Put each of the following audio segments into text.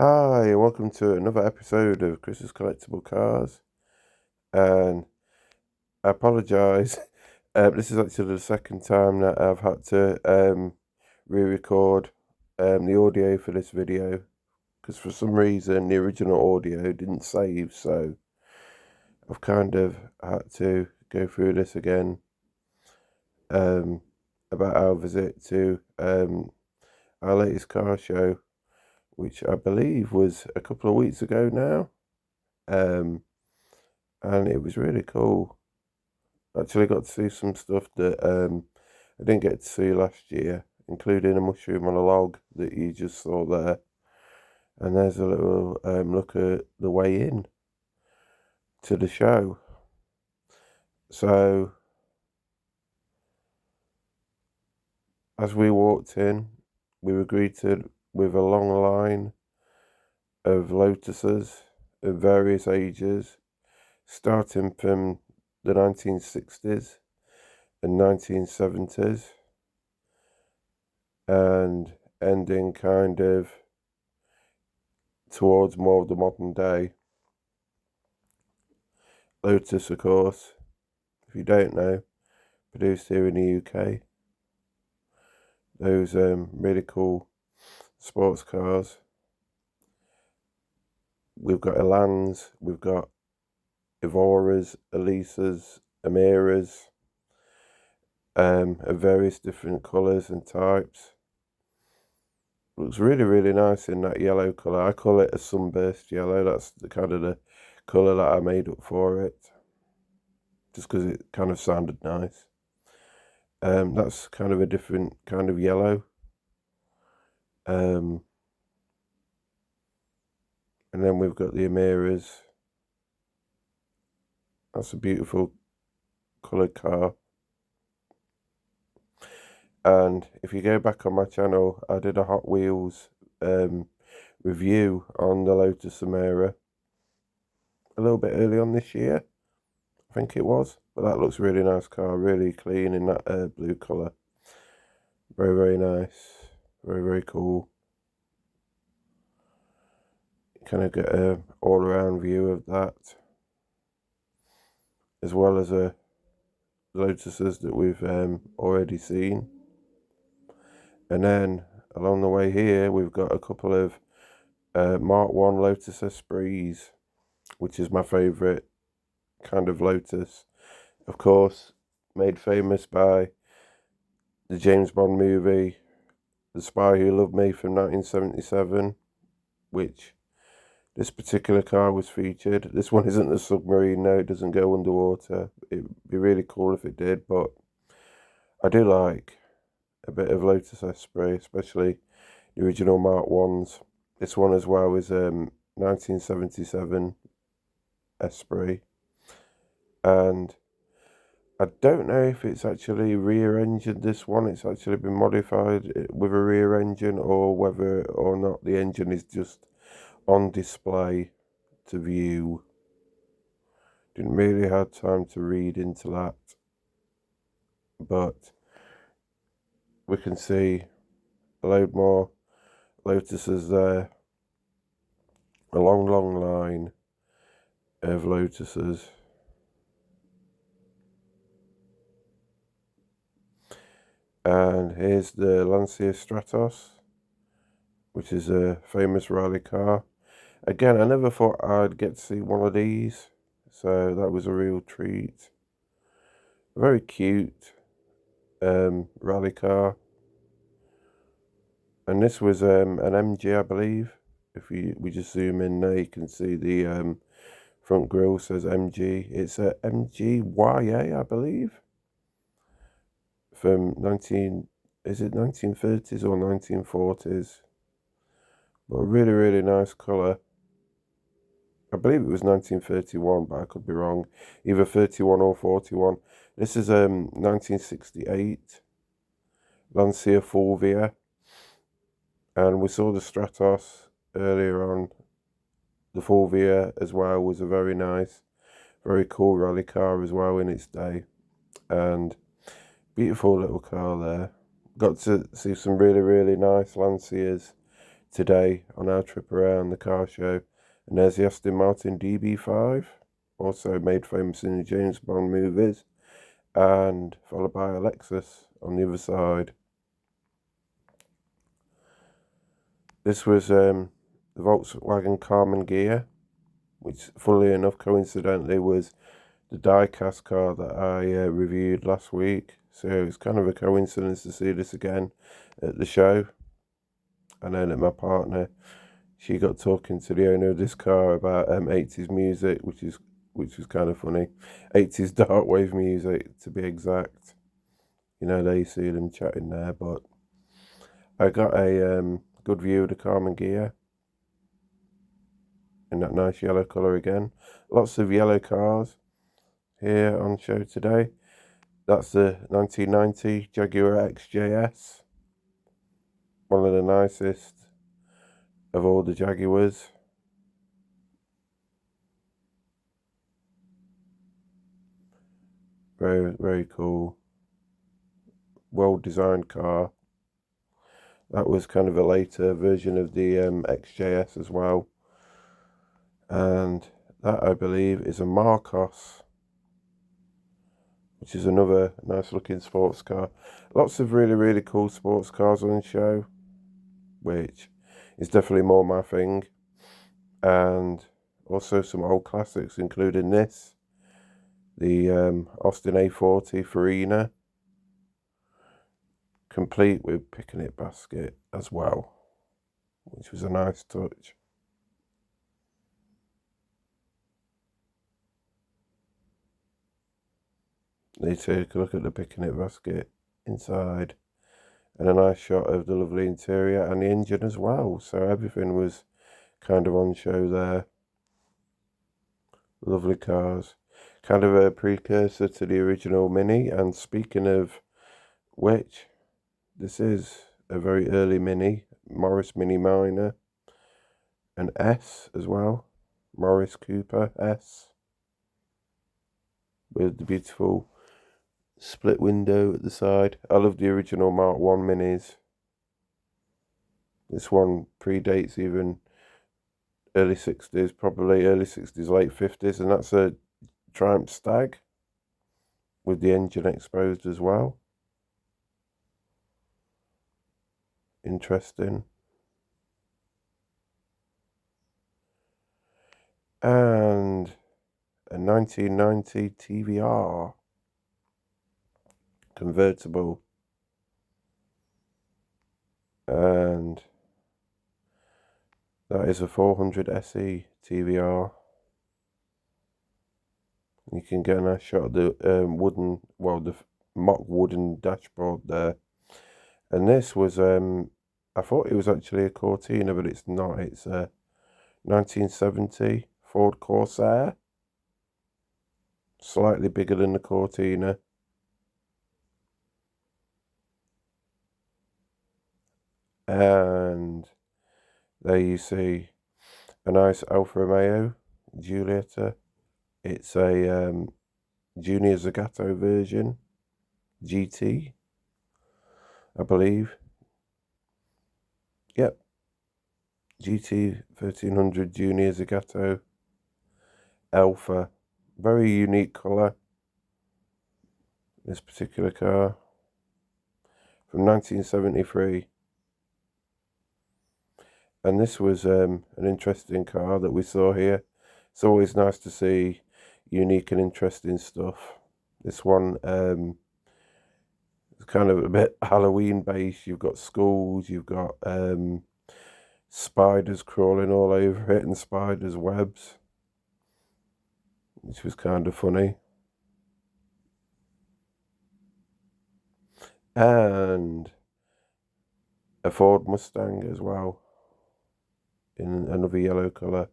Hi, and welcome to another episode of Chris's Collectible Cars. And I apologise. This is actually the second time that I've had to re-record the audio for this video because for some reason the original audio didn't save, so I've kind of had to go through this again um, about our visit to our latest car show, which I believe was a couple of weeks ago now. And it was really cool. Actually got to see some stuff that I didn't get to see last year, including a mushroom on a log that you just saw there. And there's a little look at the way in to the show. So as we walked in, we were greeted with a long line of Lotuses of various ages, starting from the 1960s and 1970s and ending kind of towards more of the modern day. Lotus, of course, if you don't know, produced here in the UK. Those really cool sports cars. We've got Elans, we've got Evoras, Elisas, Amiras, of various different colours and types. Looks really, really nice in that yellow colour. I call it a sunburst yellow. That's the kind of the colour that I made up for it, just because it kind of sounded nice. That's kind of a different kind of yellow. And then we've got the Amiras. That's a beautiful coloured car. And if you go back on my channel, I did a Hot Wheels review on the Lotus Amira a little bit early on this year, I think it was. But that looks a really nice car, really clean in that blue colour. Very, very nice. Very, very cool. You kind of get a all-around view of that, as well as a Lotuses that we've already seen. And then along the way here, we've got a couple of Mark 1 Lotus Esprits, which is my favourite kind of Lotus. Of course, made famous by the James Bond movie, The Spy Who Loved Me from 1977, which this particular car was featured. This one isn't a submarine, no, it doesn't go underwater. It'd be really cool if it did, but I do like a bit of Lotus Esprit, especially the original Mark 1s. This one as well is 1977 Esprit. And I don't know if it's actually rear-engined, this one. It's actually been modified with a rear engine, or whether or not the engine is just on display to view. Didn't really have time to read into that. But we can see a load more Lotuses there. A long, long line of Lotuses. And here's the Lancia Stratos, which is a famous rally car. Again, I never thought I'd get to see one of these, so that was a real treat. Very cute rally car. And this was an MG, I believe. If we just zoom in there, you can see the front grille says MG. It's a MGYA, I believe, from 1930s or 1940s. But a really, really nice colour. I believe it was 1931, but I could be wrong. Either 31 or 41. This is 1968 Lancia Fulvia. And we saw the Stratos earlier on. The Fulvia as well was a very nice, very cool rally car as well in its day. And beautiful little car there. Got to see some really, really nice Lancias today on our trip around the car show. And there's the Aston Martin DB5, also made famous in the James Bond movies, and followed by a Lexus on the other side. This was the Volkswagen Carmen Ghia, which, funnily enough, coincidentally, was the die-cast car that I reviewed last week. So it's kind of a coincidence to see this again at the show. And then at my partner, she got talking to the owner of this car about 80s music, which was kind of funny. 80s dark wave music, to be exact. You know, there you see them chatting there. But I got a good view of the Carmen Ghia in that nice yellow colour again. Lots of yellow cars here on show today. That's the 1990 Jaguar XJS. One of the nicest of all the Jaguars. Very, very cool. Well-designed car. That was kind of a later version of the XJS as well. And that, I believe, is a Marcos, which is another nice looking sports car. Lots of really, really cool sports cars on show, which is definitely more my thing. And also some old classics, including this, the Austin A40 Farina, complete with picnic basket as well, which was a nice touch. They take a look at the picnic basket inside, and a nice shot of the lovely interior and the engine as well. So everything was kind of on show there. Lovely cars. Kind of a precursor to the original Mini. And speaking of which, this is a very early Mini. Morris Mini Minor. An S as well. Morris Cooper S. With the beautiful split window at the side. I love the original Mark 1 Minis. This one predates even early 60s, probably early 60s, late 50s, and that's a Triumph Stag with the engine exposed as well. Interesting. And a 1990 TVR convertible. And that is a 400 SE TVR. You can get a nice shot of the the mock wooden dashboard there. And this was, I thought it was actually a Cortina, but it's not. It's a 1970 Ford Corsair. Slightly bigger than the Cortina. And there you see a nice Alfa Romeo Giulietta. It's a Junior Zagato version, GT, I believe. Yep, GT 1300 Junior Zagato Alpha. Very unique colour, this particular car, from 1973. And this was an interesting car that we saw here. It's always nice to see unique and interesting stuff. This one is kind of a bit Halloween based. You've got skulls, you've got spiders crawling all over it and spiders' webs, which was kind of funny. And a Ford Mustang as well, in another yellow colour,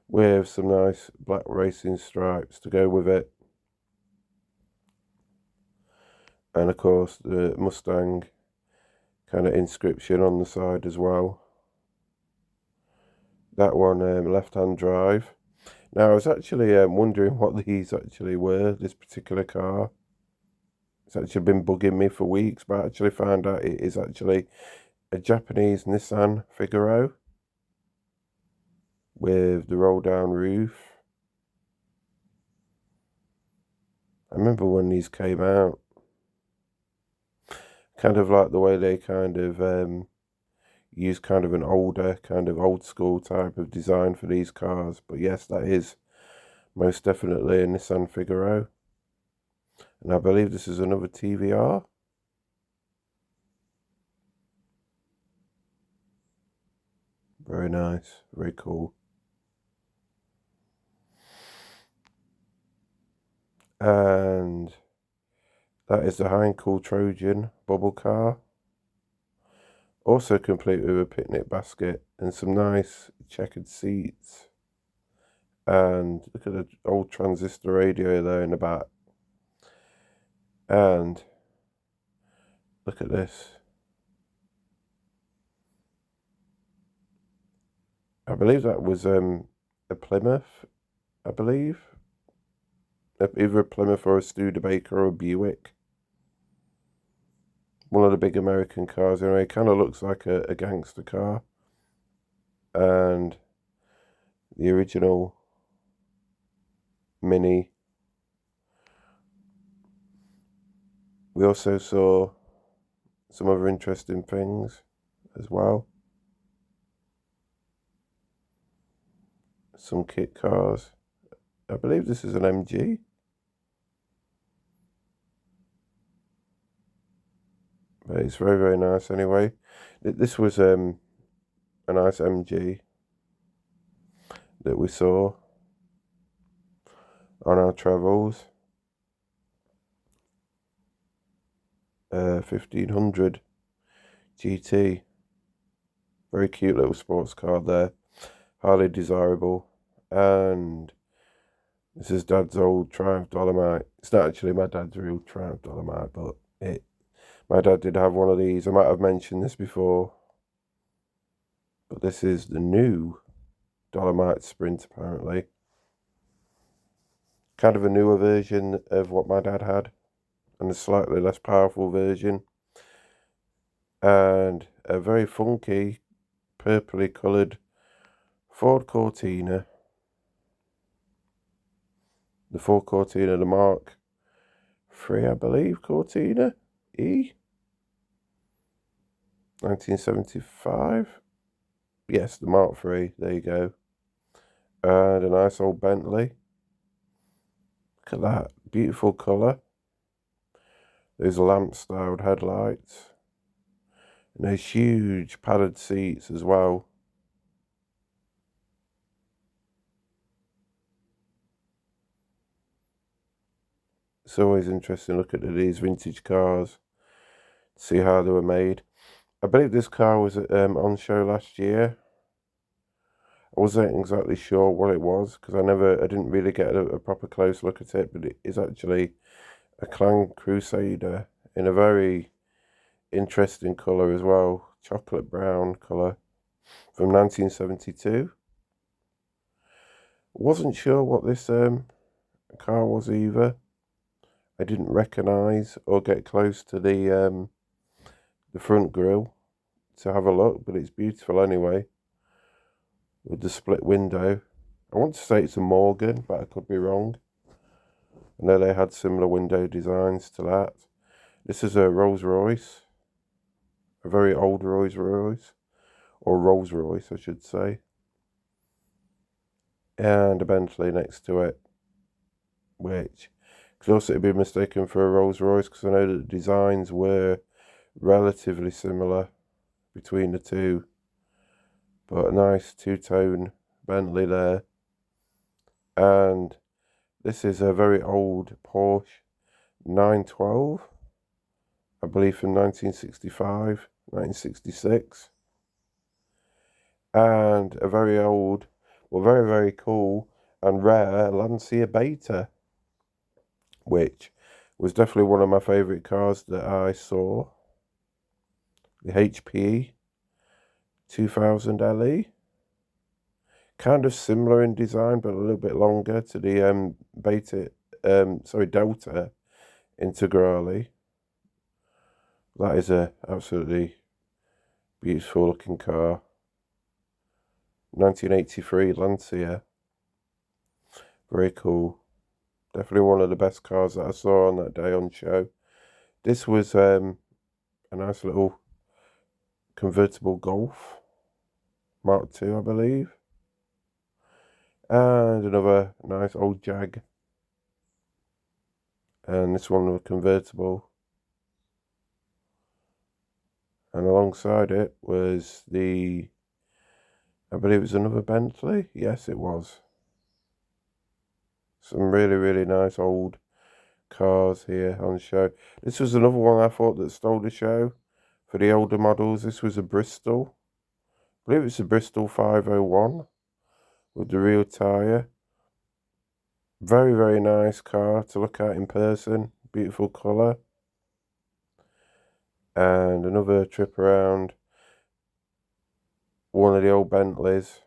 with some nice black racing stripes to go with it. And of course the Mustang kind of inscription on the side as well. That one, left-hand drive. Now I was actually wondering what these actually were, this particular car. It's actually been bugging me for weeks, but I actually found out it is actually a Japanese Nissan Figaro with the roll down roof. I remember when these came out, kind of like the way they kind of use kind of an older, kind of old school type of design for these cars. But yes, that is most definitely a Nissan Figaro. And I believe this is another TVR. Very nice, very cool. And that is the Heinkel Trojan bubble car. Also complete with a picnic basket and some nice checkered seats. And look at the old transistor radio there in the back. And look at this. I believe that was a Plymouth, I believe. Either a Plymouth or a Studebaker or a Buick. One of the big American cars anyway. It kind of looks like a gangster car. And the original Mini. We also saw some other interesting things as well. Some kit cars. I believe this is an MG. But it's very, very nice anyway. This was a nice MG that we saw on our travels. 1500 GT. Very cute little sports car there. Highly desirable. And this is Dad's old Triumph Dolomite. It's not actually my dad's real Triumph Dolomite, but my dad did have one of these. I might have mentioned this before. But this is the new Dolomite Sprint, apparently. Kind of a newer version of what my dad had. And a slightly less powerful version. And a very funky, purpley coloured Ford Cortina. The Ford Cortina, the Mark III, I believe, Cortina E. 1975. Yes, the Mark III, there you go. And a nice old Bentley. Look at that, beautiful colour. Those lamp-styled headlights. And those huge padded seats as well. It's always interesting to look at these vintage cars, see how they were made. I believe this car was on show last year. I wasn't exactly sure what it was because I didn't really get a proper close look at it, but it is actually a Clan Crusader in a very interesting colour as well, chocolate brown colour from 1972. Wasn't sure what this car was either. I didn't recognise or get close to the front grille to have a look, but it's beautiful anyway. With the split window. I want to say it's a Morgan, but I could be wrong. I know they had similar window designs to that. This is a Rolls Royce. A very old Rolls Royce. Or Rolls Royce, I should say. And a Bentley next to it. Which could also be mistaken for a Rolls Royce because I know that the designs were relatively similar between the two. But a nice two-tone Bentley there. And this is a very old Porsche 912. I believe from 1965, 1966. And a very old, well, very, very cool and rare Lancia Beta, which was definitely one of my favourite cars that I saw. The HPE 2000 LE. Kind of similar in design, but a little bit longer to the Delta Integrale. That is a absolutely Beautiful looking car. 1983 Lancia. Very cool. Definitely one of the best cars that I saw on that day on show. This was a nice little convertible Golf Mark II, I believe. And another nice old Jag. And this one was convertible. And alongside it was I believe it was another Bentley. Yes, it was. Some really, really nice old cars here on show. This was another one I thought that stole the show for the older models. This was a Bristol. I believe it's a Bristol 501 with the real tyre. Very, very nice car to look at in person. Beautiful colour. And another trip around one of the old Bentleys.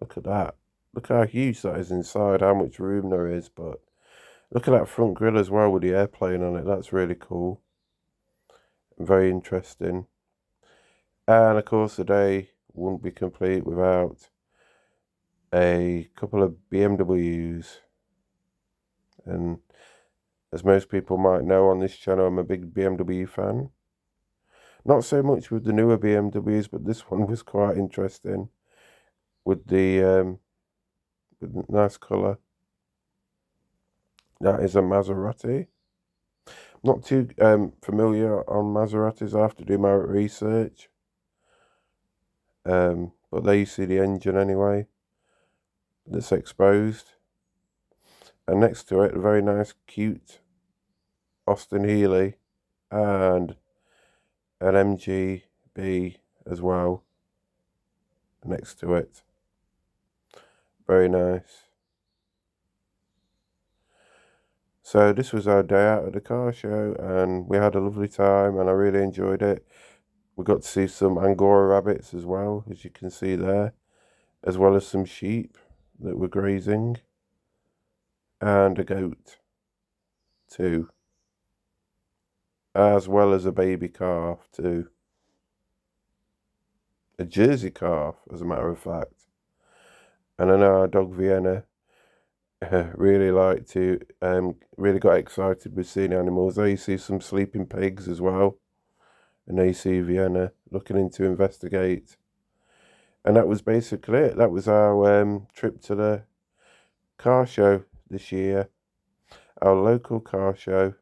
Look at that. Look how huge that is inside, how much room there is. But look at that front grille as well with the airplane on it. That's really cool. Very interesting. And of course, the day wouldn't be complete without a couple of BMWs. And as most people might know on this channel, I'm a big BMW fan. Not so much with the newer BMWs, but this one was quite interesting with the nice colour. That is a Maserati. Not too familiar on Maseratis. I have to do my research. But there you see the engine anyway. That's exposed. And next to it, a very nice, cute Austin Healey and an MGB as well next to it. Very nice. So this was our day out at the car show, and we had a lovely time, and I really enjoyed it. We got to see some Angora rabbits as well, as you can see there, as well as some sheep that were grazing, and a goat too, as well as a baby calf too. A Jersey calf, as a matter of fact. And I know our dog Vienna really really got excited with seeing animals. There you see some sleeping pigs as well. And there you see Vienna looking in to investigate. And that was basically it. That was our trip to the car show this year. Our local car show.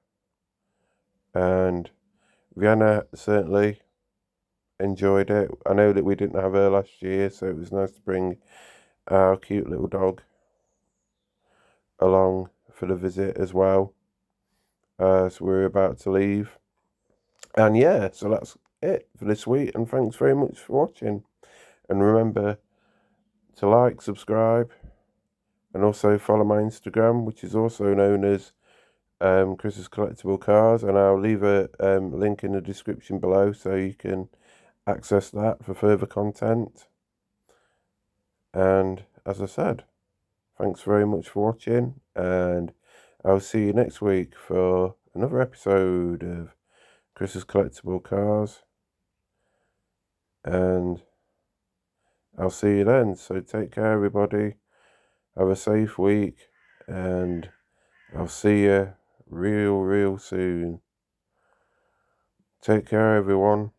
And Vienna certainly enjoyed it. I know that we didn't have her last year, so it was nice to bring our cute little dog along for the visit as well. So we're about to leave. And yeah, so that's it for this week. And thanks very much for watching. And remember to like, subscribe, and also follow my Instagram, which is also known as Chris's Collectible Cars. And I'll leave a link in the description below so you can access that for further content. And as I said, thanks very much for watching, and I'll see you next week for another episode of Chris's Collectible Cars. And I'll see you then. So take care, everybody. Have a safe week, and I'll see you real soon. Take care, everyone.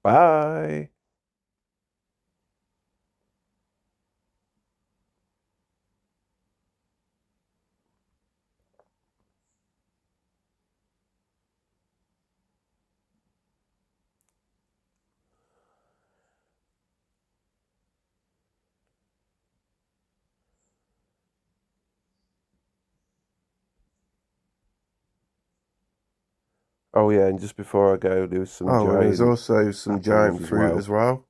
Bye. Oh yeah, and just before I go, there was some giant. And there's also some giant fruit as well.